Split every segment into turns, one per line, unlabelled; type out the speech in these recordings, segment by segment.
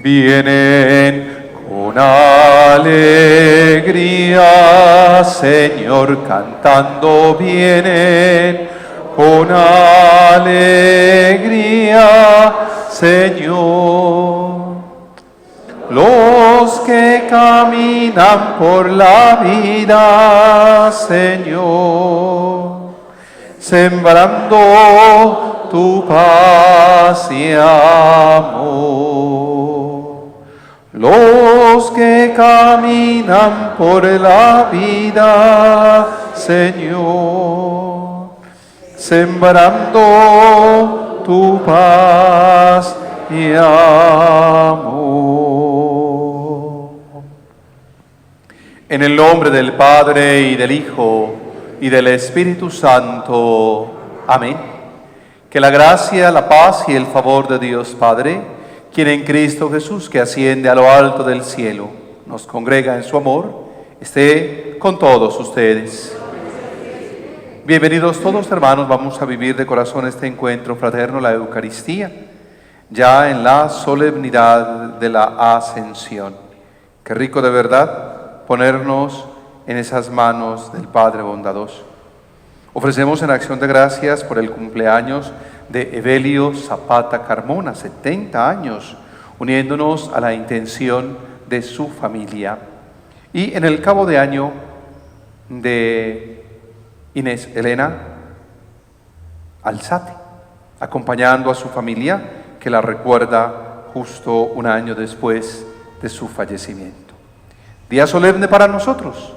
Vienen con alegría, Señor, cantando vienen con alegría, Señor. Los que caminan por la vida, Señor, sembrando tu paz y amor. Los que caminan por la vida, Señor, sembrando tu paz y amor. En el nombre del Padre, y del Hijo, y del Espíritu Santo. Amén. Que la gracia, la paz y el favor de Dios Padre, quien en Cristo Jesús, que asciende a lo alto del cielo, nos congrega en su amor, esté con todos ustedes. Bienvenidos todos, hermanos. Vamos a vivir de corazón este encuentro fraterno, la Eucaristía, ya en la solemnidad de la Ascensión. Qué rico de verdad ponernos en esas manos del Padre bondadoso. Ofrecemos en acción de gracias por el cumpleaños de Evelio Zapata Carmona, 70 años, uniéndonos a la intención de su familia. Y en el cabo de año de Inés Elena Alzate, acompañando a su familia, que la recuerda justo un año después de su fallecimiento. Día solemne para nosotros.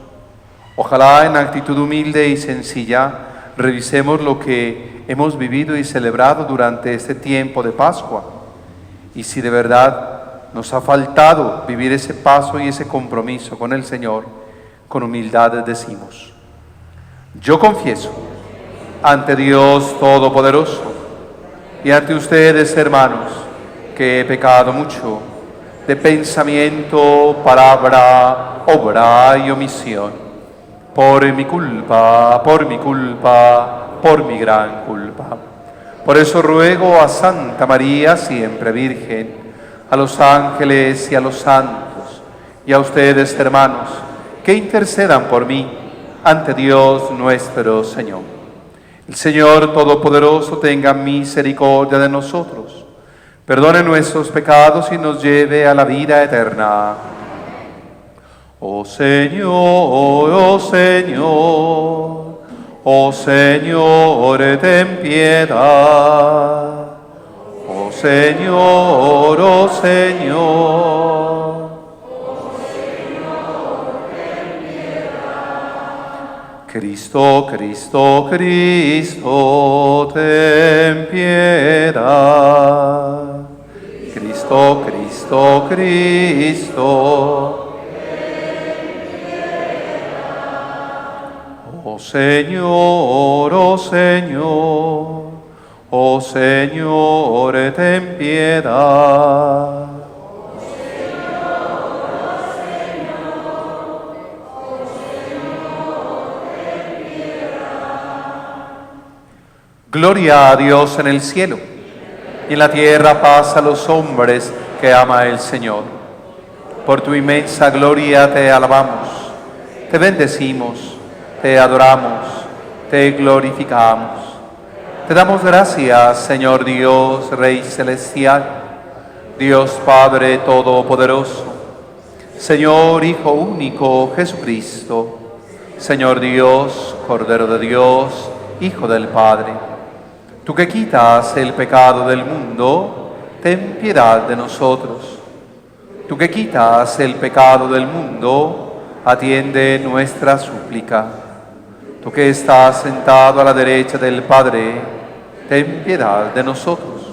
Ojalá en actitud humilde y sencilla revisemos lo que hemos vivido y celebrado durante este tiempo de Pascua. Y si de verdad nos ha faltado vivir ese paso y ese compromiso con el Señor, con humildad decimos: yo confieso ante Dios Todopoderoso y ante ustedes, hermanos, que he pecado mucho de pensamiento, palabra, obra y omisión, por mi culpa, por mi gran culpa. Por eso ruego a Santa María, siempre Virgen, a los ángeles y a los santos, y a ustedes, hermanos, que intercedan por mí ante Dios nuestro Señor. El Señor Todopoderoso tenga misericordia de nosotros, perdone nuestros pecados y nos lleve a la vida eterna. Oh Señor, oh Señor, oh Señor, ten piedad. Oh Señor, oh Señor. Cristo, Cristo, Cristo, ten piedad. Cristo, Cristo, Cristo, ten piedad. Oh Señor, oh Señor, oh Señor, ten piedad. Gloria a Dios en el cielo, y en la tierra paz a los hombres que ama el Señor. Por tu inmensa gloria te alabamos, te bendecimos, te adoramos, te glorificamos. Te damos gracias, Señor Dios, Rey celestial, Dios Padre todopoderoso, Señor Hijo único Jesucristo, Señor Dios, Cordero de Dios, Hijo del Padre. Tú que quitas el pecado del mundo, ten piedad de nosotros. Tú que quitas el pecado del mundo, atiende nuestra súplica. Tú que estás sentado a la derecha del Padre, ten piedad de nosotros.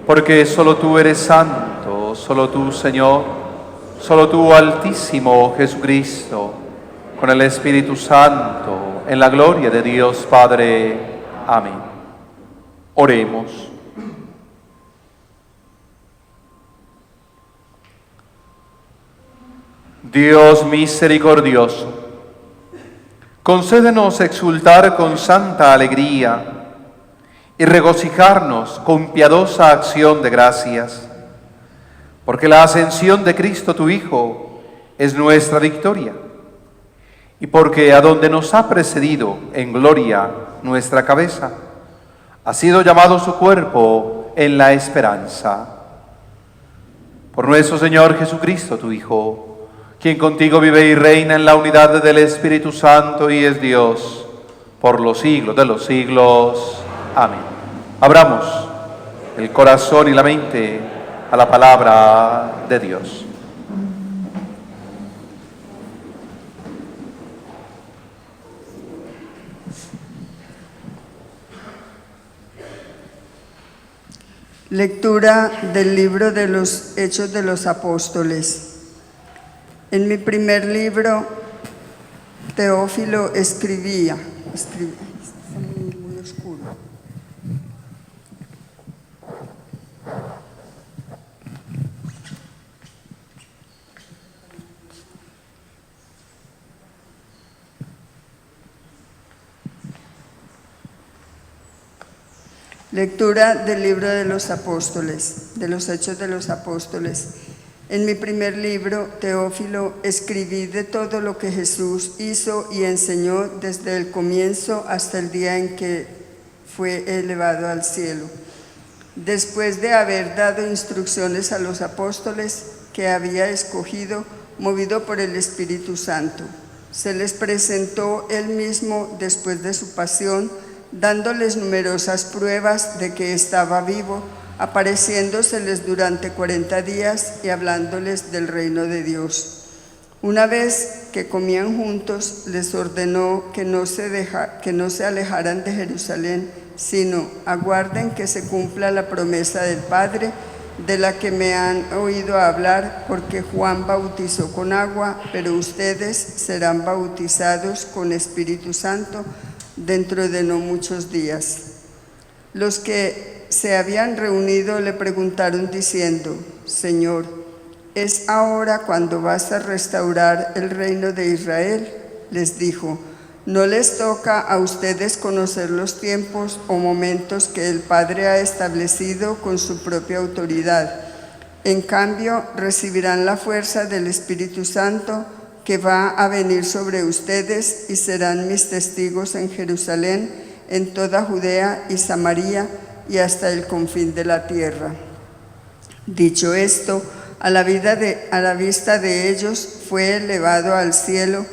Porque solo tú eres santo, solo tú, Señor, solo tú, Altísimo Jesucristo, con el Espíritu Santo, en la gloria de Dios Padre. Amén. Oremos. Dios misericordioso, concédenos exultar con santa alegría y regocijarnos con piadosa acción de gracias Porque la ascensión de Cristo, tu Hijo, es nuestra victoria. Y porque a donde nos ha precedido en gloria nuestra cabeza, ha sido llamado su cuerpo en la esperanza. Por nuestro Señor Jesucristo, tu Hijo, quien contigo vive y reina en la unidad del Espíritu Santo y es Dios por los siglos de los siglos. Amén. Abramos el corazón y la mente a la palabra de Dios.
Lectura del libro de los Hechos de los Apóstoles. En mi primer libro, Teófilo escribía, está muy oscuro. Lectura del libro de los Apóstoles, de los Hechos de los Apóstoles. En mi primer libro, Teófilo, escribí de todo lo que Jesús hizo y enseñó desde el comienzo hasta el día en que fue elevado al cielo. Después de haber dado instrucciones a los apóstoles que había escogido, movido por el Espíritu Santo, se les presentó él mismo después de su pasión, dándoles numerosas pruebas de que estaba vivo, apareciéndoseles durante 40 días y hablándoles del reino de Dios. Una vez que comían juntos, les ordenó que no se alejaran de Jerusalén, sino aguarden que se cumpla la promesa del Padre, de la que me han oído hablar, porque Juan bautizó con agua, pero ustedes serán bautizados con Espíritu Santo dentro de no muchos días. Los que se habían reunido le preguntaron diciendo: Señor, ¿es ahora cuando vas a restaurar el reino de Israel? Les dijo: no les toca a ustedes conocer los tiempos o momentos que el Padre ha establecido con su propia autoridad. En cambio, recibirán la fuerza del Espíritu Santo que va a venir sobre ustedes y serán mis testigos en Jerusalén, en toda Judea y Samaria y hasta el confín de la tierra. Dicho esto, a la vista de ellos fue elevado al cielo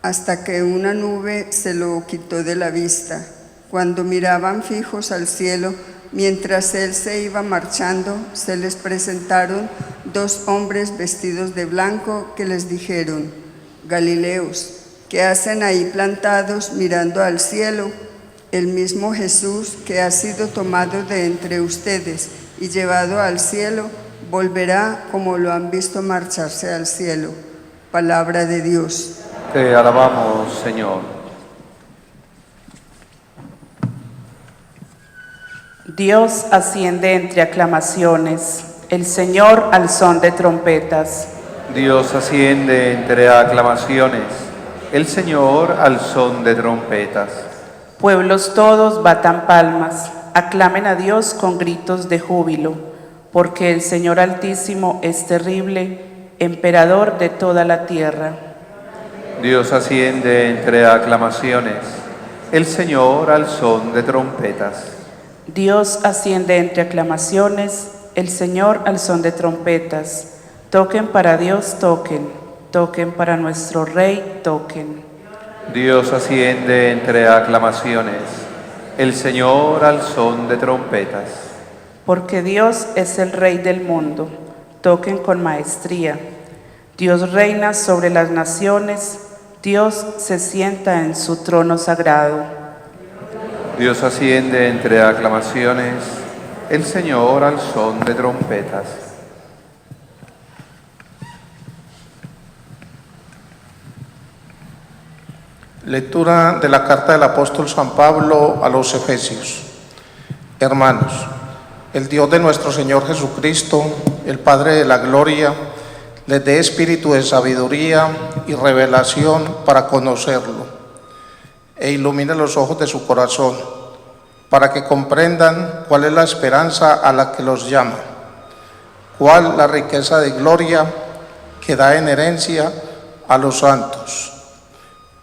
hasta que una nube se lo quitó de la vista. Cuando miraban fijos al cielo, mientras él se iba marchando, se les presentaron dos hombres vestidos de blanco que les dijeron: Galileos, ¿qué hacen ahí plantados mirando al cielo? El mismo Jesús que ha sido tomado de entre ustedes y llevado al cielo, volverá como lo han visto marcharse al cielo. Palabra de Dios.
Te alabamos, Señor.
Dios asciende entre aclamaciones, el Señor al son de trompetas.
Dios asciende entre aclamaciones, el Señor al son de trompetas.
Pueblos todos batan palmas, aclamen a Dios con gritos de júbilo, porque el Señor Altísimo es terrible, emperador de toda la tierra.
Dios asciende entre aclamaciones, el Señor al son de trompetas.
Dios asciende entre aclamaciones, el Señor al son de trompetas. Toquen para Dios, toquen, toquen para nuestro Rey, toquen.
Dios asciende entre aclamaciones, el Señor al son de trompetas.
Porque Dios es el Rey del mundo, toquen con maestría. Dios reina sobre las naciones, Dios se sienta en su trono sagrado.
Dios asciende entre aclamaciones, el Señor al son de trompetas.
Lectura de la carta del apóstol San Pablo a los Efesios. Hermanos, el Dios de nuestro Señor Jesucristo, el Padre de la gloria, les dé espíritu de sabiduría y revelación para conocerlo, e ilumine los ojos de su corazón, para que comprendan cuál es la esperanza a la que los llama, cuál la riqueza de gloria que da en herencia a los santos,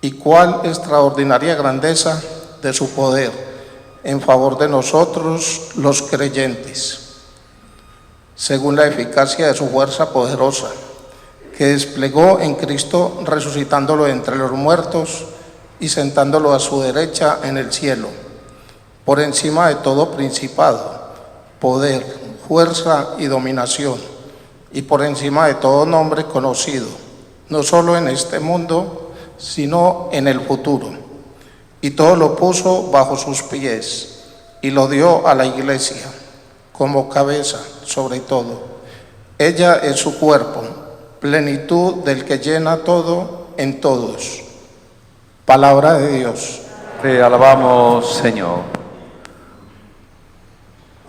y cuál extraordinaria grandeza de su poder en favor de nosotros los creyentes, según la eficacia de su fuerza poderosa, que desplegó en Cristo resucitándolo entre los muertos y sentándolo a su derecha en el cielo, por encima de todo principado, poder, fuerza y dominación, y por encima de todo nombre conocido, no solo en este mundo, sino en el futuro. Y todo lo puso bajo sus pies, y lo dio a la Iglesia, como cabeza sobre todo. Ella es su cuerpo, plenitud del que llena todo en todos. Palabra de Dios.
Te alabamos, Señor.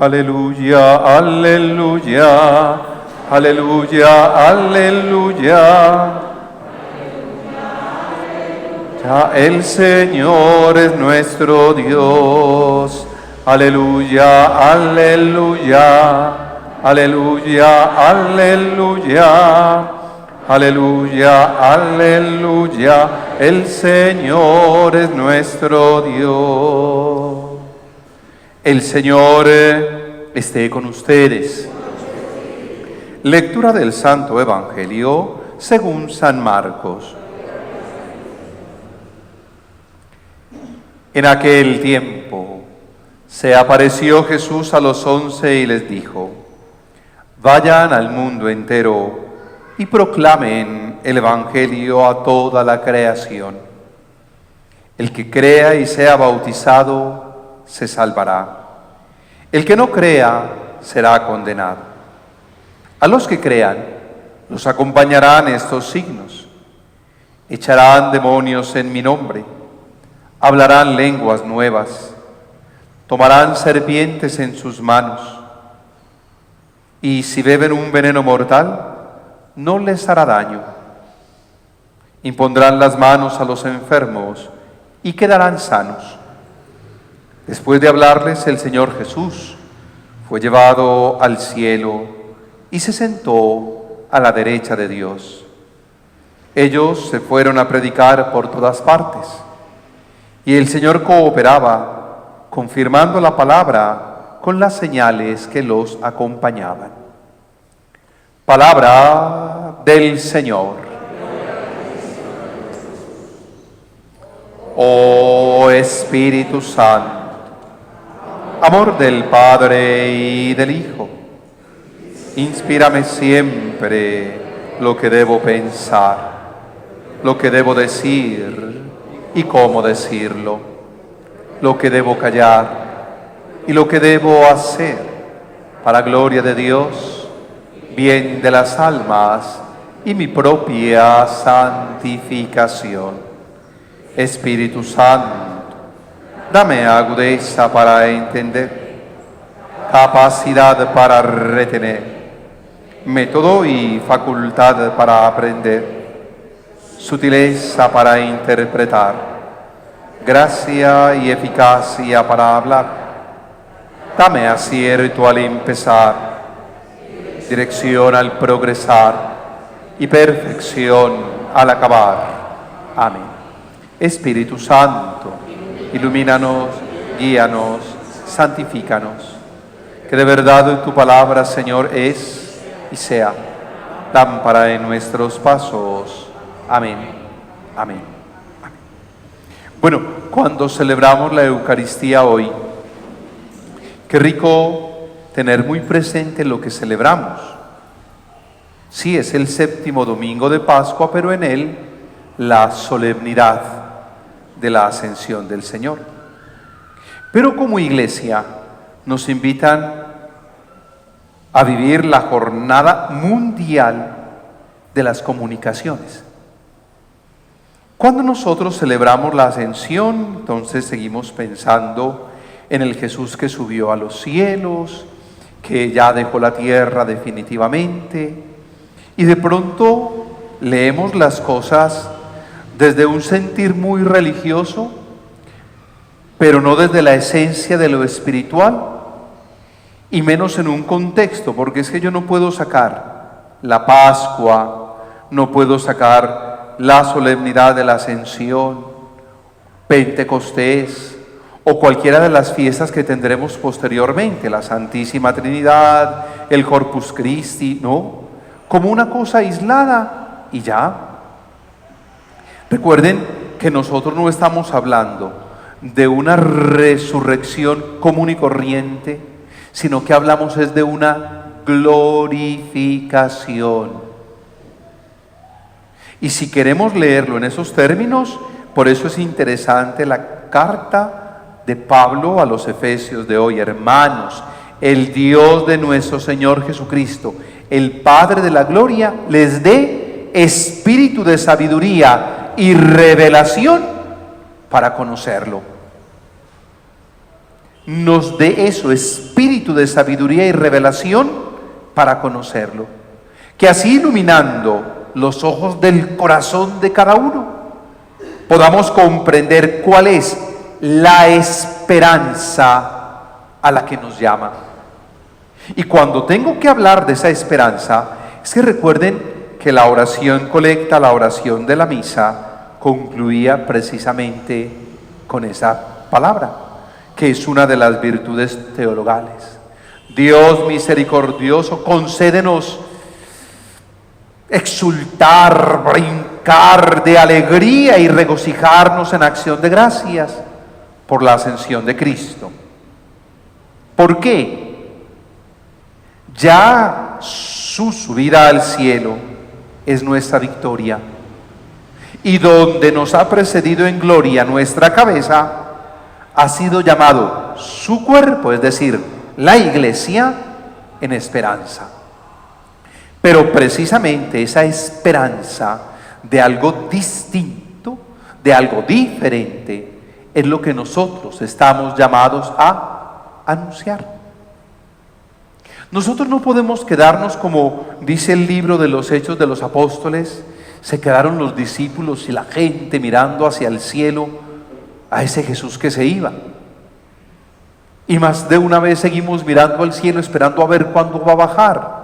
Aleluya, aleluya, aleluya, aleluya. Ya el Señor es nuestro Dios. Aleluya, aleluya, aleluya, aleluya. Aleluya, aleluya, el Señor es nuestro Dios. El Señor esté con ustedes. Lectura del Santo Evangelio según San Marcos. En aquel tiempo se apareció Jesús a los 11 y les dijo: vayan al mundo entero y proclamen el Evangelio a toda la creación. El que crea y sea bautizado se salvará. El que no crea será condenado. A los que crean los acompañarán estos signos: echarán demonios en mi nombre, hablarán lenguas nuevas, tomarán serpientes en sus manos, y si beben un veneno mortal, no les hará daño. Impondrán las manos a los enfermos y quedarán sanos. Después de hablarles, el Señor Jesús fue llevado al cielo y se sentó a la derecha de Dios. Ellos se fueron a predicar por todas partes, y el Señor cooperaba, confirmando la palabra con las señales que los acompañaban. Palabra del Señor. Oh Espíritu Santo, amor del Padre y del Hijo, inspírame siempre lo que debo pensar, lo que debo decir y cómo decirlo, lo que debo callar y lo que debo hacer, para gloria de Dios, bien de las almas y mi propia santificación. Espíritu Santo, dame agudeza para entender, capacidad para retener, método y facultad para aprender, sutileza para interpretar, gracia y eficacia para hablar. Dame acierto al empezar, dirección al progresar y perfección al acabar. Amén. Espíritu Santo, ilumínanos, guíanos, santifícanos. Que de verdad tu palabra, Señor, es y sea lámpara en nuestros pasos. Amén. Amén. Amén. Bueno, cuando celebramos la Eucaristía hoy, qué rico tener muy presente lo que celebramos. Sí, es el séptimo domingo de Pascua, pero en él la solemnidad de la ascensión del Señor. Pero como iglesia nos invitan a vivir la jornada mundial de las comunicaciones. Cuando nosotros celebramos la ascensión, entonces seguimos pensando en el Jesús que subió a los cielos, que ya dejó la tierra definitivamente, y de pronto leemos las cosas desde un sentir muy religioso, pero no desde la esencia de lo espiritual, y menos en un contexto, porque es que yo no puedo sacar la Pascua, no puedo sacar la solemnidad de la Ascensión, Pentecostés o cualquiera de las fiestas que tendremos posteriormente, la Santísima Trinidad, el Corpus Christi, no, como una cosa aislada y ya. Recuerden que nosotros no estamos hablando de una resurrección común y corriente, sino que hablamos es de una glorificación. Y si queremos leerlo en esos términos, por eso es interesante la carta de Pablo a los Efesios de hoy. Hermanos, el Dios de nuestro Señor Jesucristo, el Padre de la gloria, les dé espíritu de sabiduría y revelación para conocerlo. Nos dé eso, espíritu de sabiduría y revelación para conocerlo. Que así, iluminando los ojos del corazón de cada uno, podamos comprender cuál es la esperanza a la que nos llama. Y cuando tengo que hablar de esa esperanza, es que recuerden que la oración colecta, la oración de la misa, concluía precisamente con esa palabra, que es una de las virtudes teologales. Dios misericordioso, concédenos exultar, brincar de alegría y regocijarnos en acción de gracias por la ascensión de Cristo. ¿Por qué? Ya su subida al cielo es nuestra victoria, y donde nos ha precedido en gloria nuestra cabeza, ha sido llamado su cuerpo, es decir, la iglesia, en esperanza. Pero precisamente esa esperanza de algo distinto, de algo diferente, es lo que nosotros estamos llamados a anunciar. Nosotros no podemos quedarnos, como dice el libro de los Hechos de los Apóstoles, se quedaron los discípulos y la gente mirando hacia el cielo a ese Jesús que se iba. Y más de una vez seguimos mirando al cielo esperando a ver cuándo va a bajar.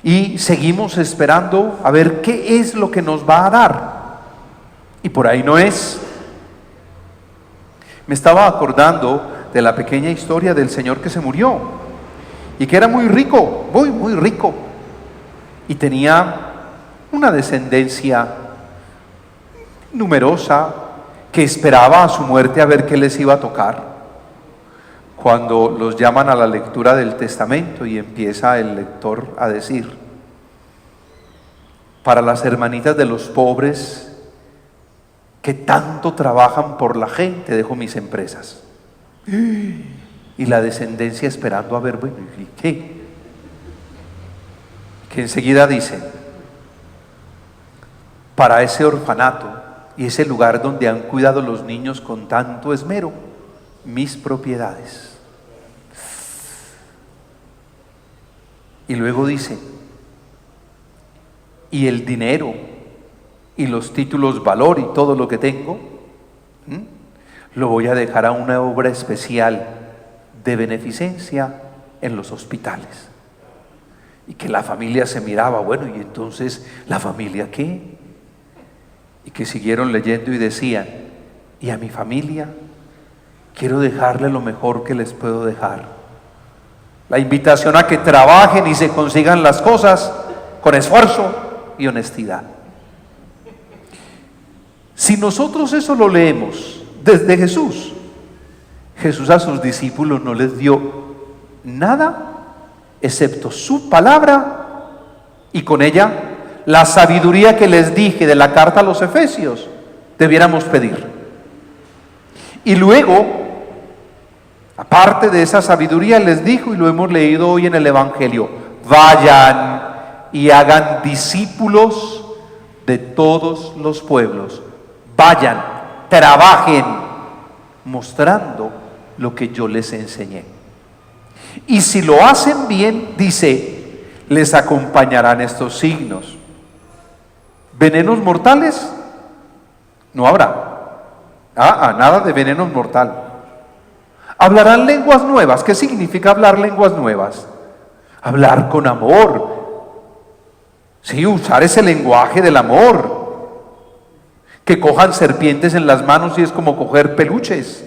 Y seguimos esperando a ver qué es lo que nos va a dar. Y por ahí no es. Me estaba acordando de la pequeña historia del señor que se murió y que era muy rico, muy rico, y tenía una descendencia numerosa que esperaba a su muerte a ver qué les iba a tocar. Cuando los llaman a la lectura del testamento y empieza el lector a decir: para las hermanitas de los pobres que tanto trabajan por la gente, dejo mis empresas. Y la descendencia esperando a ver, bueno, ¿y qué? Que enseguida dice: para ese orfanato y ese lugar donde han cuidado los niños con tanto esmero, mis propiedades. Y luego dice: y el dinero y los títulos valor y todo lo que tengo, lo voy a dejar a una obra especial de beneficencia en los hospitales. Y que la familia se miraba, bueno, ¿y entonces la familia qué? Y que siguieron leyendo y decían: y a mi familia quiero dejarle lo mejor que les puedo dejar. La invitación a que trabajen y se consigan las cosas con esfuerzo y honestidad. Si nosotros eso lo leemos desde Jesús, Jesús a sus discípulos no les dio nada excepto su palabra, y con ella la sabiduría que les dije de la carta a los Efesios debiéramos pedir. Y luego, aparte de esa sabiduría, les dijo, y lo hemos leído hoy en el Evangelio: vayan y hagan discípulos de todos los pueblos. Vayan, trabajen, mostrando lo que yo les enseñé. Y si lo hacen bien, dice, les acompañarán estos signos. ¿Venenos mortales? No habrá. Nada de veneno mortal. Hablarán lenguas nuevas. ¿Qué significa hablar lenguas nuevas? Hablar con amor. Sí, usar ese lenguaje del amor. Que cojan serpientes en las manos y es como coger peluches.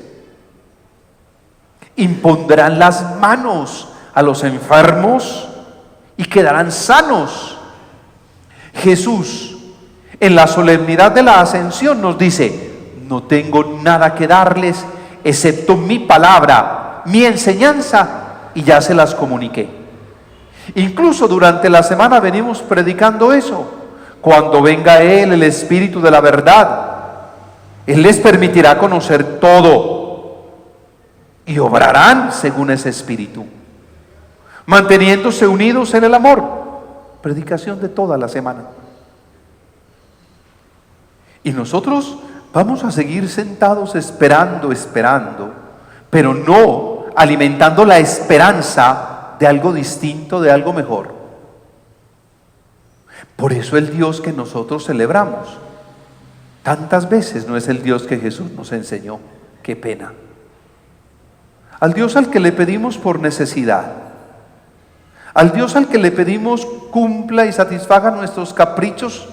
Impondrán las manos a los enfermos y quedarán sanos. Jesús, en la solemnidad de la ascensión, nos dice: no tengo nada que darles excepto mi palabra, mi enseñanza, y ya se las comuniqué. Incluso durante la semana venimos predicando eso. Cuando venga Él, el Espíritu de la verdad, Él les permitirá conocer todo y obrarán según ese Espíritu, manteniéndose unidos en el amor. Predicación de toda la semana. Y nosotros vamos a seguir sentados esperando, pero no alimentando la esperanza de algo distinto, de algo mejor. Por eso el Dios que nosotros celebramos tantas veces no es el Dios que Jesús nos enseñó. Qué pena. Al Dios al que le pedimos por necesidad, al Dios al que le pedimos cumpla y satisfaga nuestros caprichos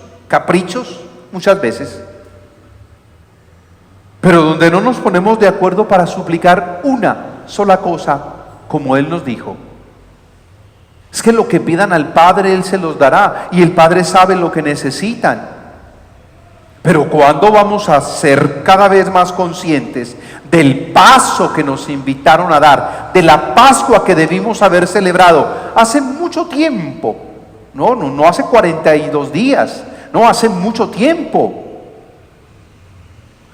muchas veces, pero donde no nos ponemos de acuerdo para suplicar una sola cosa, como Él nos dijo. Es que lo que pidan al Padre, Él se los dará, y el Padre sabe lo que necesitan. Pero ¿cuándo vamos a ser cada vez más conscientes del paso que nos invitaron a dar, de la Pascua que debimos haber celebrado hace mucho tiempo? No hace 42 días, no, hace mucho tiempo.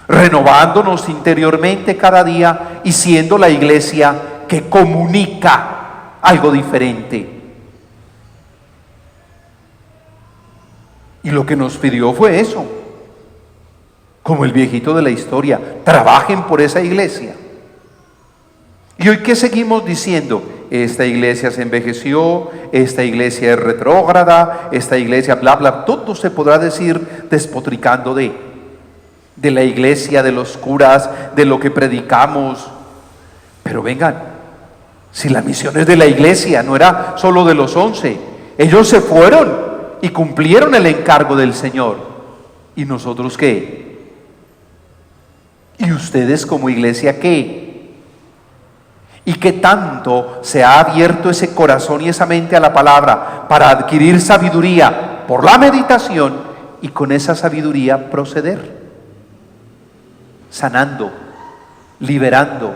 Renovándonos interiormente cada día y siendo la iglesia que comunica algo diferente. Y lo que nos pidió fue eso, como el viejito de la historia: trabajen por esa iglesia. Y hoy, ¿qué seguimos diciendo? Esta iglesia se envejeció, esta iglesia es retrógrada, esta iglesia bla bla, todo se podrá decir despotricando de la iglesia, de los curas, de lo que predicamos. Pero vengan, si la misión es de la iglesia, no era solo de los 11, ellos se fueron y cumplieron el encargo del Señor. ¿Y nosotros qué? ¿Y ustedes como iglesia qué? ¿Y qué tanto se ha abierto ese corazón y esa mente a la palabra para adquirir sabiduría por la meditación y con esa sabiduría proceder? Sanando, liberando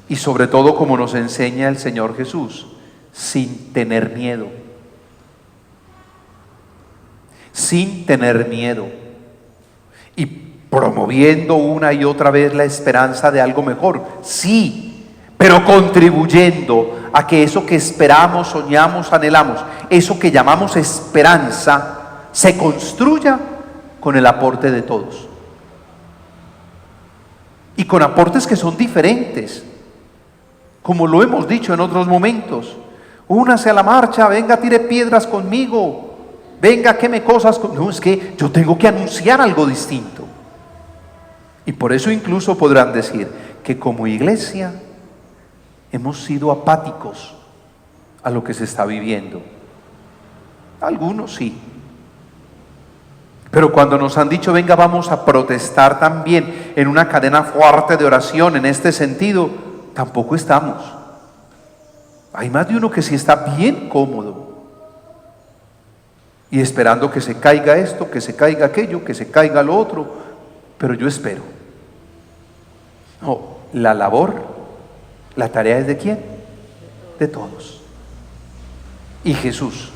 y sobre todo, como nos enseña el Señor Jesús, sin tener miedo. Sin tener miedo y promoviendo una y otra vez la esperanza de algo mejor, sí, pero contribuyendo a que eso que esperamos, soñamos, anhelamos, eso que llamamos esperanza, se construya con el aporte de todos. Y con aportes que son diferentes, como lo hemos dicho en otros momentos. Únase a la marcha, venga, tire piedras conmigo, venga, queme cosas. No, es que yo tengo que anunciar algo distinto. Y por eso incluso podrán decir que como iglesia hemos sido apáticos a lo que se está viviendo. Algunos sí. Pero cuando nos han dicho: venga, vamos a protestar también en una cadena fuerte de oración en este sentido, tampoco estamos. Hay más de uno que sí está bien cómodo y esperando que se caiga esto, que se caiga aquello, que se caiga lo otro, pero yo espero. No, la labor, la tarea es ¿de quién? De todos. Y Jesús,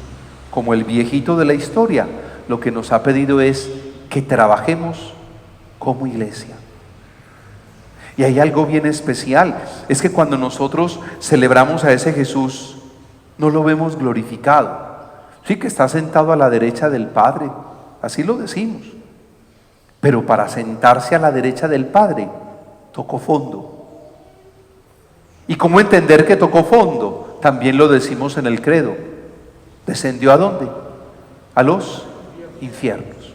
como el viejito de la historia, lo que nos ha pedido es que trabajemos como iglesia. Y hay algo bien especial, es que cuando nosotros celebramos a ese Jesús, no lo vemos glorificado. Sí, que está sentado a la derecha del Padre, así lo decimos. Pero para sentarse a la derecha del Padre, tocó fondo. ¿Y cómo entender que tocó fondo? También lo decimos en el credo. ¿Descendió a dónde? A los infiernos.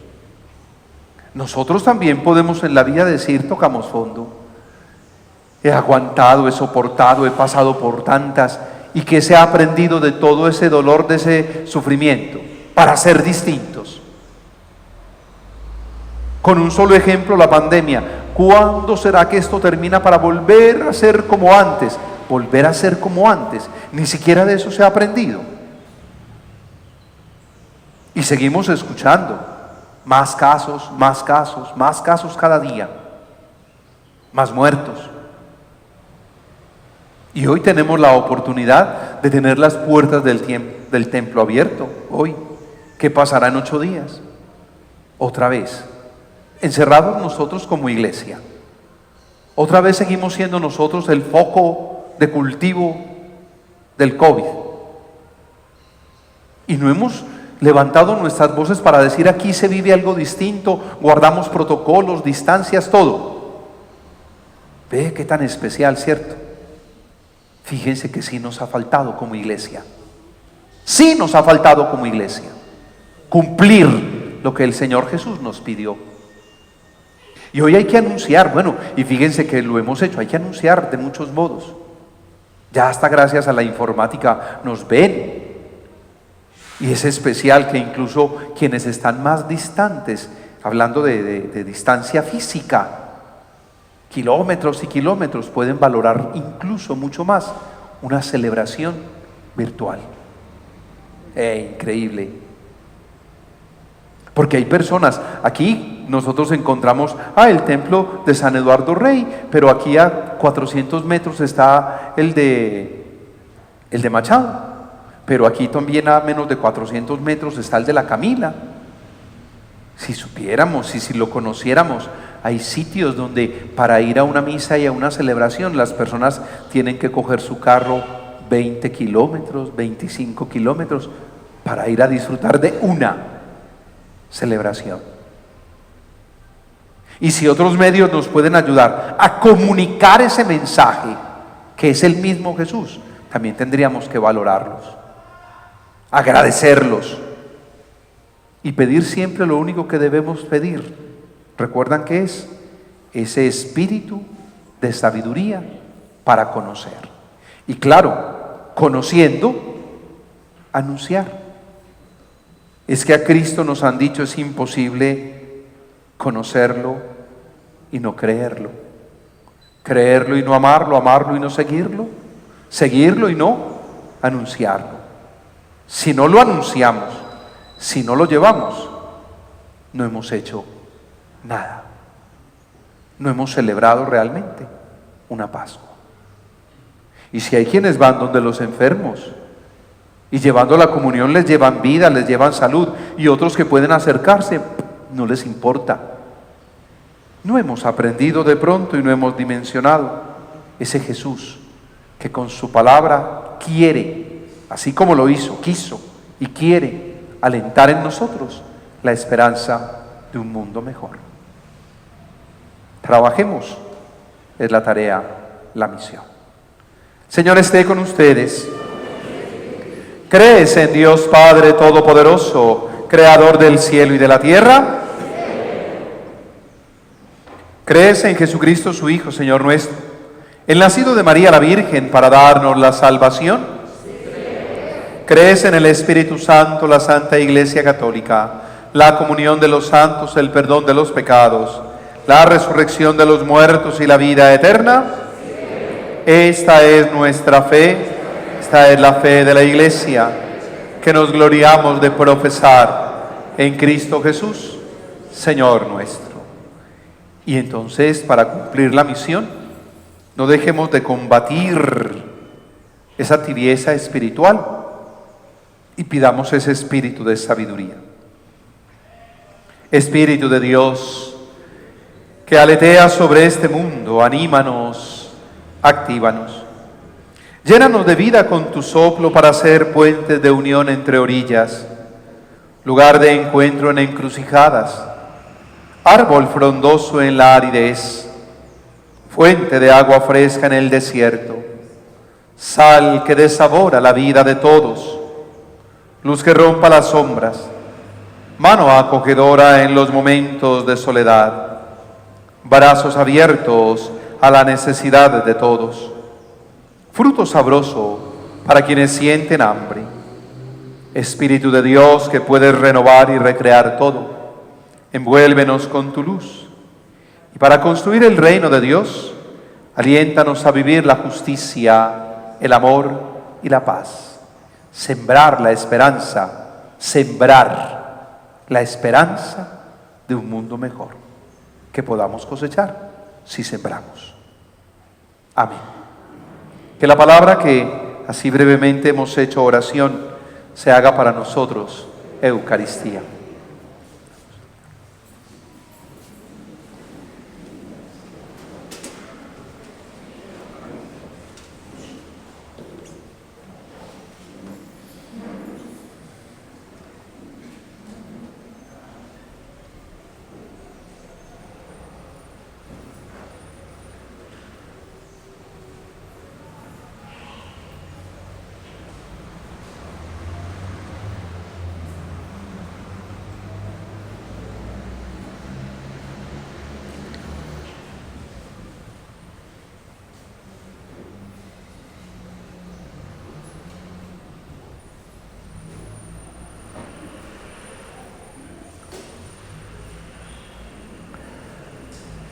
Nosotros también podemos en la vida decir: tocamos fondo. he aguantado, he soportado, he pasado por tantas, y que se ha aprendido de todo ese dolor, de ese sufrimiento, para ser distintos. Con un solo ejemplo, la pandemia. ¿Cuándo será que esto termina para volver a ser como antes? Volver a ser como antes. Ni siquiera de eso se ha aprendido. Y seguimos escuchando más casos, más casos, más casos cada día, más muertos. Y hoy tenemos la oportunidad de tener las puertas del templo abierto. Hoy, ¿qué pasará en 8 días? Otra vez, encerrados nosotros como iglesia. Otra vez seguimos siendo nosotros el foco de cultivo del COVID. Y no hemos levantado nuestras voces para decir: aquí se vive algo distinto, guardamos protocolos, distancias, todo. Ve qué tan especial, ¿cierto? Fíjense que sí nos ha faltado como iglesia. Sí nos ha faltado como iglesia cumplir lo que el Señor Jesús nos pidió. Y hoy hay que anunciar, bueno, y fíjense que lo hemos hecho, hay que anunciar de muchos modos. Ya hasta gracias a la informática nos ven. Y es especial que incluso quienes están más distantes, hablando de distancia física, kilómetros y kilómetros, pueden valorar incluso mucho más una celebración virtual. Increíble. Porque hay personas, aquí nosotros encontramos el templo de San Eduardo Rey, pero aquí a 400 metros está el de Machado, pero aquí también a menos de 400 metros está el de la Camila. Si supiéramos, si lo conociéramos, hay sitios donde para ir a una misa y a una celebración las personas tienen que coger su carro 20 kilómetros, 25 kilómetros para ir a disfrutar de una celebración. Y si otros medios nos pueden ayudar a comunicar ese mensaje, que es el mismo Jesús, también tendríamos que valorarlos, agradecerlos y pedir siempre lo único que debemos pedir. ¿Recuerdan qué es? Ese espíritu de sabiduría para conocer. Y claro, conociendo, anunciar. Es que a Cristo nos han dicho: es imposible conocerlo y no creerlo, creerlo y no amarlo, amarlo y no seguirlo, seguirlo y no anunciarlo. Si no lo anunciamos, si no lo llevamos, no hemos hecho nada. No hemos celebrado realmente una Pascua. Y si hay quienes van donde los enfermos y llevando la comunión les llevan vida, les llevan salud, y otros que pueden acercarse, no les importa. No hemos aprendido de pronto y no hemos dimensionado ese Jesús que con su palabra quiere, así como lo hizo, quiso y quiere alentar en nosotros la esperanza de un mundo mejor. Trabajemos, es la tarea, la misión. Señor esté con ustedes. ¿Crees en Dios Padre Todopoderoso, Creador del cielo y de la tierra? ¿Crees en Jesucristo su Hijo, Señor nuestro, el nacido de María la Virgen para darnos la salvación? ¿Crees en el Espíritu Santo, la Santa Iglesia Católica, la comunión de los santos, el perdón de los pecados, la resurrección de los muertos y la vida eterna? Esta es nuestra fe, esta es la fe de la Iglesia, que nos gloriamos de profesar en Cristo Jesús, Señor nuestro. Y entonces, para cumplir la misión, no dejemos de combatir esa tibieza espiritual y pidamos ese espíritu de sabiduría. Espíritu de Dios, que aletea sobre este mundo, anímanos, actívanos. Llénanos de vida con tu soplo para ser puentes de unión entre orillas, lugar de encuentro en encrucijadas, árbol frondoso en la aridez, fuente de agua fresca en el desierto, sal que desabora la vida de todos, luz que rompa las sombras, mano acogedora en los momentos de soledad, brazos abiertos a la necesidad de todos. Fruto sabroso para quienes sienten hambre. Espíritu de Dios que puedes renovar y recrear todo, envuélvenos con tu luz. Y para construir el reino de Dios, aliéntanos a vivir la justicia, el amor y la paz. Sembrar la esperanza de un mundo mejor, que podamos cosechar si sembramos. Amén. Que la palabra que así brevemente hemos hecho oración se haga para nosotros Eucaristía.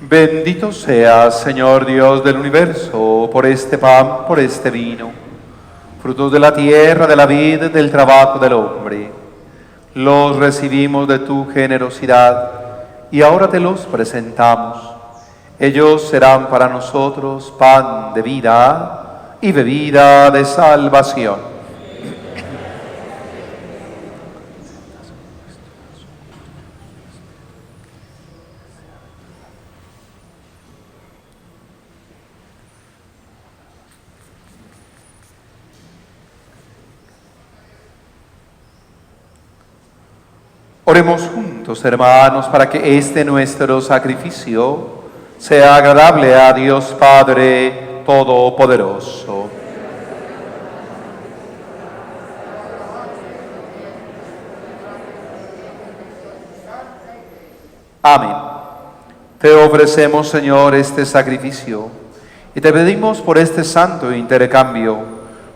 Bendito seas, Señor Dios del universo, por este pan, por este vino, frutos de la tierra, de la vida, del trabajo del hombre. Los recibimos de tu generosidad y ahora te los presentamos. Ellos serán para nosotros pan de vida y bebida de salvación. Oremos juntos, hermanos, para que este nuestro sacrificio sea agradable a Dios Padre Todopoderoso. Amén. Te ofrecemos, Señor, este sacrificio y te pedimos por este santo intercambio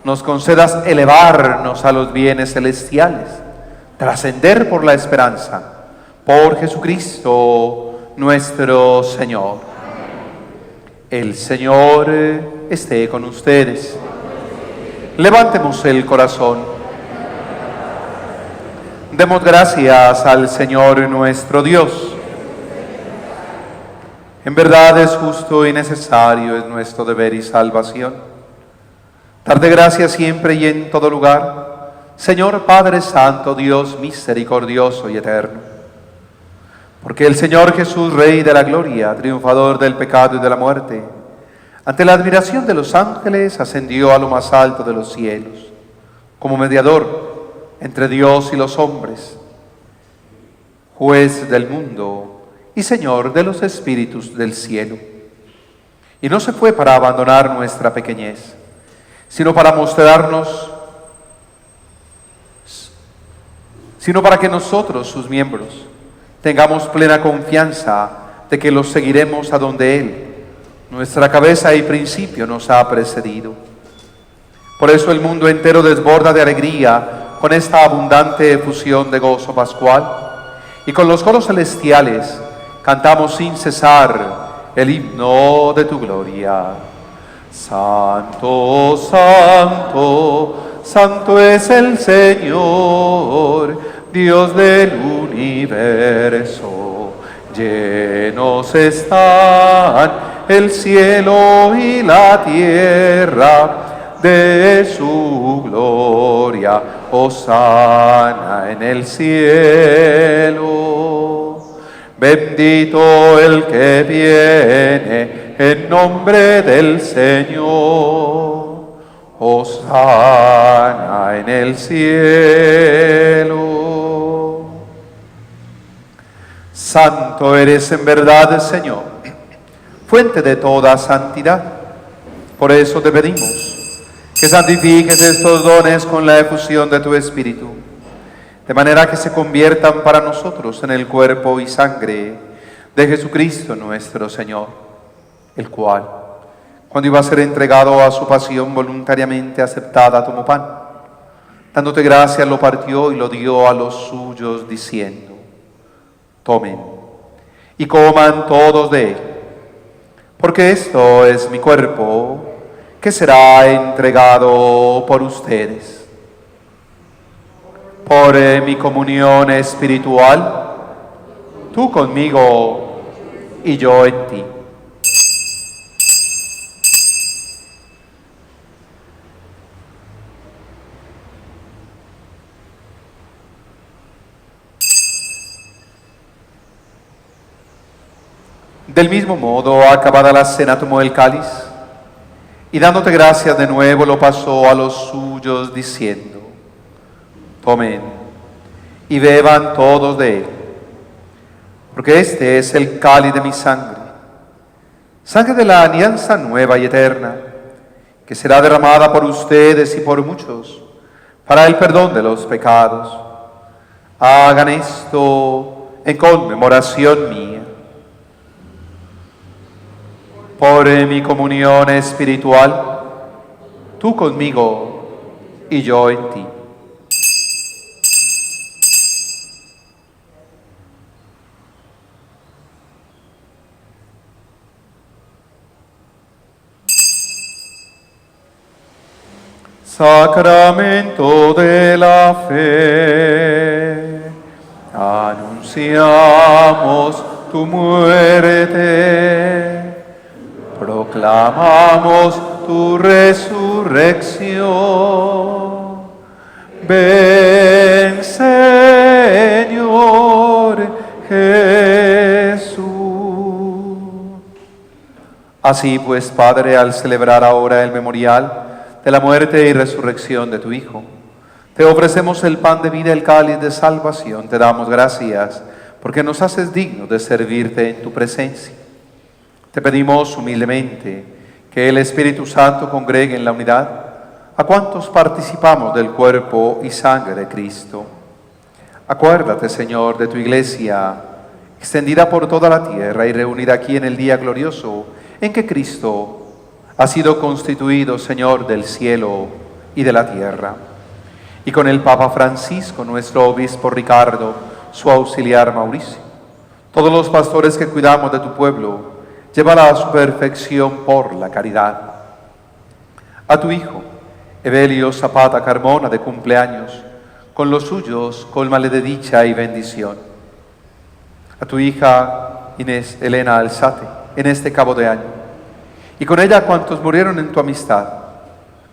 nos concedas elevarnos a los bienes celestiales, trascender por la esperanza, por Jesucristo nuestro Señor. El Señor esté con ustedes. Levantemos el corazón. Demos gracias al Señor nuestro Dios. En verdad es justo y necesario, es nuestro deber y salvación. Darte gracias siempre y en todo lugar, Señor Padre Santo, Dios misericordioso y eterno. Porque el Señor Jesús, Rey de la gloria, triunfador del pecado y de la muerte, ante la admiración de los ángeles, ascendió a lo más alto de los cielos, como mediador entre Dios y los hombres, juez del mundo y Señor de los espíritus del cielo. Y no se fue para abandonar nuestra pequeñez, sino para mostrarnos, sino para que nosotros, sus miembros, tengamos plena confianza de que los seguiremos a donde Él, nuestra cabeza y principio, nos ha precedido. Por eso el mundo entero desborda de alegría con esta abundante efusión de gozo pascual, y con los coros celestiales cantamos sin cesar el himno de tu gloria. Santo, santo, santo es el Señor, Dios del universo. Llenos están el cielo y la tierra de su gloria. Hosana en el cielo. Bendito el que viene en nombre del Señor. Hosana en el cielo. Santo eres en verdad, Señor, fuente de toda santidad. Por eso te pedimos que santifiques estos dones con la efusión de tu Espíritu, de manera que se conviertan para nosotros en el cuerpo y sangre de Jesucristo nuestro Señor. el cual, cuando iba a ser entregado a su pasión voluntariamente aceptada, tomó pan. Dándote gracias, lo partió y lo dio a los suyos, diciendo: tomen y coman todos de él, porque esto es mi cuerpo, que será entregado por ustedes. Por mi comunión espiritual, tú conmigo y yo en ti. Del mismo modo, acabada la cena, tomó el cáliz y dándote gracias de nuevo lo pasó a los suyos, diciendo: tomen y beban todos de él, porque este es el cáliz de mi sangre, sangre de la alianza nueva y eterna, que será derramada por ustedes y por muchos para el perdón de los pecados. Hagan esto en conmemoración mía. Por mi comunión espiritual, tú conmigo y yo en ti. Sacramento de la fe, anunciamos tu muerte, proclamamos tu resurrección. Ven, Señor Jesús. Así pues, Padre, al celebrar ahora el memorial de la muerte y resurrección de tu Hijo, te ofrecemos el pan de vida, el cáliz de salvación. Te damos gracias porque nos haces dignos de servirte en tu presencia. Te pedimos humildemente que el Espíritu Santo congregue en la unidad a cuantos participamos del cuerpo y sangre de Cristo. Acuérdate, Señor, de tu Iglesia, extendida por toda la tierra y reunida aquí en el día glorioso en que Cristo ha sido constituido Señor del cielo y de la tierra. Y con el Papa Francisco, nuestro obispo Ricardo, su auxiliar Mauricio, todos los pastores que cuidamos de tu pueblo, llévala a su perfección por la caridad. A tu Hijo, Evelio Zapata Carmona, de cumpleaños, con los suyos, cólmale de dicha y bendición. A tu hija Inés Elena Alzate, en este cabo de año, y con ella a cuantos murieron en tu amistad,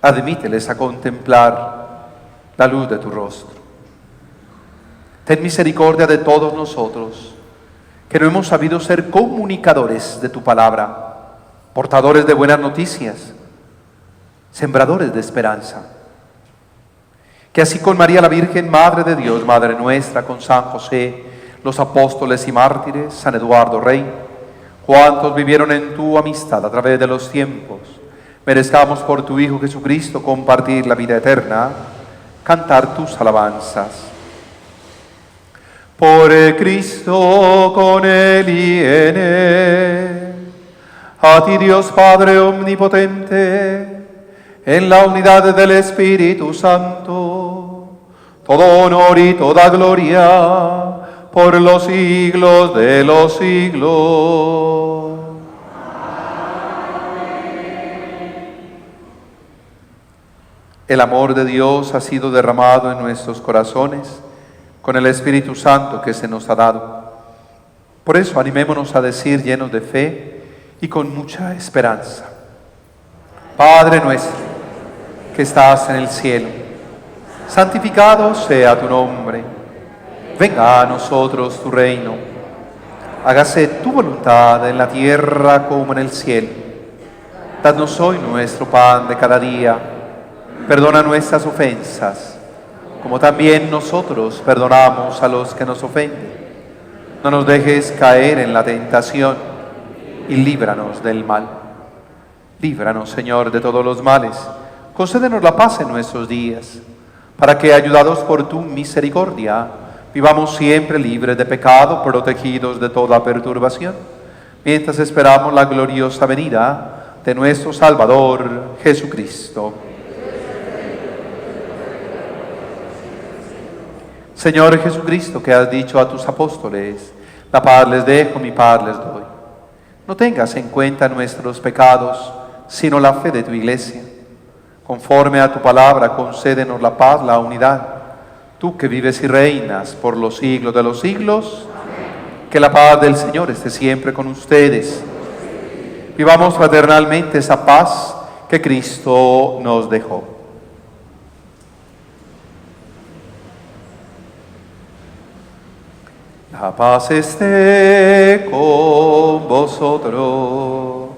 admíteles a contemplar la luz de tu rostro. Ten misericordia de todos nosotros, que no hemos sabido ser comunicadores de tu palabra, portadores de buenas noticias, sembradores de esperanza. Que así con María la Virgen, Madre de Dios, Madre nuestra, con San José, los apóstoles y mártires, San Eduardo Rey, cuantos vivieron en tu amistad a través de los tiempos, merezcamos por tu Hijo Jesucristo compartir la vida eterna, cantar tus alabanzas. Por Cristo, con Él y en Él, a ti Dios Padre omnipotente, en la unidad del Espíritu Santo, todo honor y toda gloria, por los siglos de los siglos. El amor de Dios ha sido derramado en nuestros corazones con el Espíritu Santo que se nos ha dado. Por eso animémonos a decir, llenos de fe y con mucha esperanza: Padre nuestro, que estás en el cielo, santificado sea tu nombre. Venga a nosotros tu reino. Hágase tu voluntad en la tierra como en el cielo. Danos hoy nuestro pan de cada día. Perdona nuestras ofensas, como también nosotros perdonamos a los que nos ofenden. No nos dejes caer en la tentación y líbranos del mal. Líbranos, Señor, de todos los males. Concédenos la paz en nuestros días, para que, ayudados por tu misericordia, vivamos siempre libres de pecado, protegidos de toda perturbación, mientras esperamos la gloriosa venida de nuestro Salvador Jesucristo. Señor Jesucristo, que has dicho a tus apóstoles, la paz les dejo, mi paz les doy. No tengas en cuenta nuestros pecados, sino la fe de tu Iglesia. Conforme a tu palabra, concédenos la paz, la unidad. Tú que vives y reinas por los siglos de los siglos, que la paz del Señor esté siempre con ustedes. Vivamos fraternalmente esa paz que Cristo nos dejó. La paz esté con vosotros,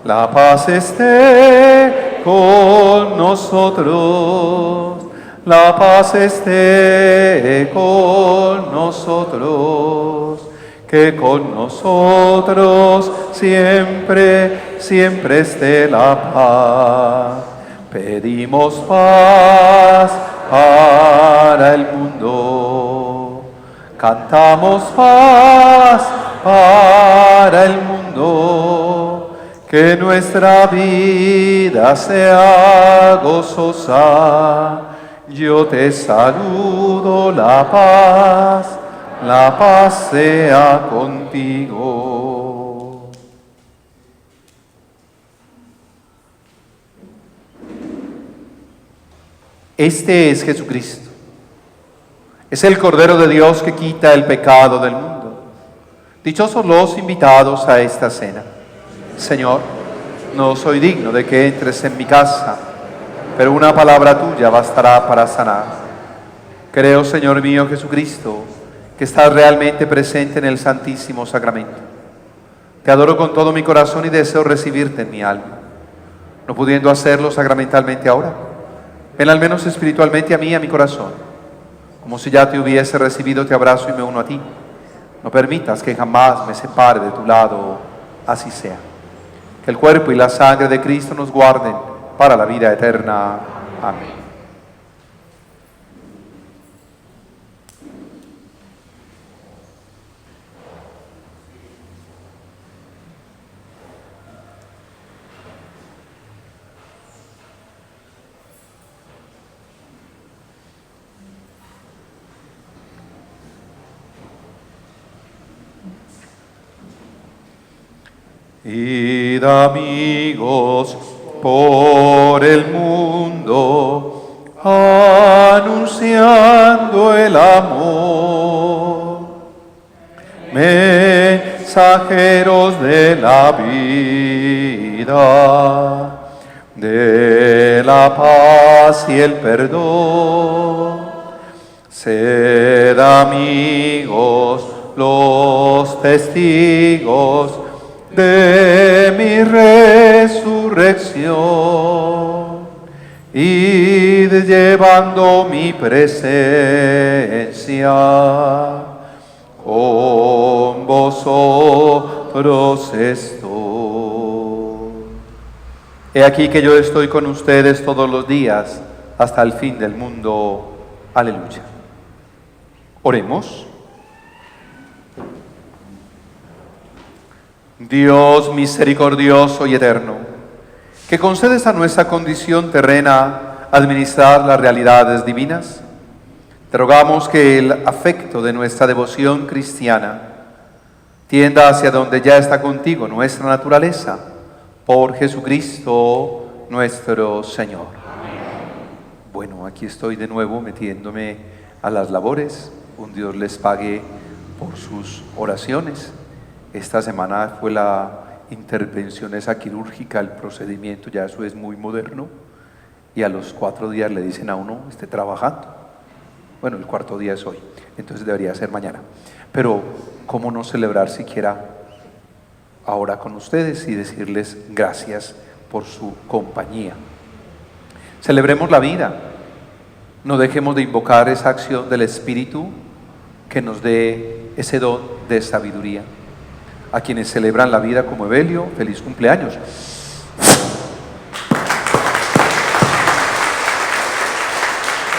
la paz esté con nosotros, la paz esté con nosotros, que con nosotros siempre, siempre esté la paz. Pedimos paz para el mundo. Cantamos paz para el mundo, que nuestra vida sea gozosa. Yo te saludo, la paz sea contigo. Este es Jesucristo. Es el Cordero de Dios que quita el pecado del mundo. Dichosos los invitados a esta cena. Señor, no soy digno de que entres en mi casa, pero una palabra tuya bastará para sanar. Creo, Señor mío Jesucristo, que estás realmente presente en el Santísimo Sacramento. Te adoro con todo mi corazón y deseo recibirte en mi alma. No pudiendo hacerlo sacramentalmente ahora, ven al menos espiritualmente a mí y a mi corazón. Como si ya te hubiese recibido, te abrazo y me uno a ti. No permitas que jamás me separe de tu lado, así sea. Que el cuerpo y la sangre de Cristo nos guarden para la vida eterna. Amén. Id, amigos, por el mundo, anunciando el amor, mensajeros de la vida, de la paz y el perdón. Sed, amigos, los testigos de mi resurrección, id llevando mi presencia con vosotros estoy. He aquí que yo estoy con ustedes todos los días hasta el fin del mundo. Aleluya. Oremos. Dios misericordioso y eterno, que concedes a nuestra condición terrena administrar las realidades divinas, te rogamos que el afecto de nuestra devoción cristiana tienda hacia donde ya está contigo nuestra naturaleza, por Jesucristo nuestro Señor. Bueno, aquí estoy de nuevo metiéndome a las labores. Un Dios les pague por sus oraciones. Esta semana fue la intervención esa quirúrgica, el procedimiento, ya eso es muy moderno, y a los 4 días le dicen a uno, esté trabajando. Bueno, el 4º día es hoy, entonces debería ser mañana. Pero, ¿cómo no celebrar siquiera ahora con ustedes y decirles gracias por su compañía? Celebremos la vida, no dejemos de invocar esa acción del Espíritu que nos dé ese don de sabiduría. A quienes celebran la vida como Evelio, feliz cumpleaños.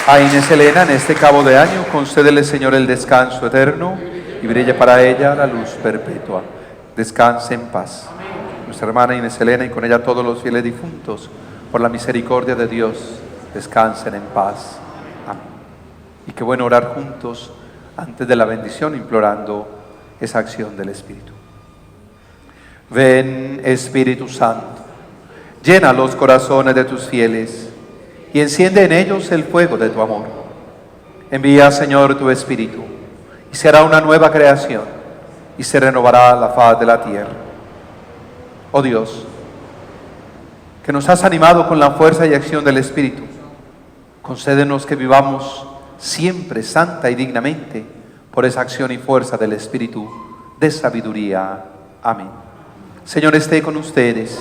A Inés Elena, en este cabo de año, concédele, Señor, el descanso eterno y brille para ella la luz perpetua. descanse en paz. Nuestra hermana Inés Elena y con ella todos los fieles difuntos, por la misericordia de Dios, descansen en paz. Amén. Y qué bueno orar juntos antes de la bendición, implorando esa acción del Espíritu. Ven, Espíritu Santo, llena los corazones de tus fieles y enciende en ellos el fuego de tu amor. Envía, Señor, tu Espíritu, y se hará una nueva creación, y se renovará la faz de la tierra. Oh Dios, que nos has animado con la fuerza y acción del Espíritu, concédenos que vivamos siempre santa y dignamente por esa acción y fuerza del Espíritu de sabiduría. Amén. Señor, esté con ustedes.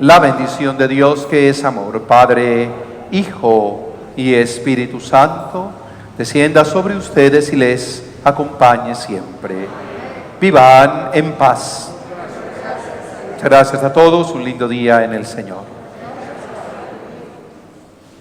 La bendición de Dios, que es amor, Padre, Hijo y Espíritu Santo, descienda sobre ustedes y les acompañe siempre. Vivan en paz. Muchas gracias a todos. Un lindo día en el Señor.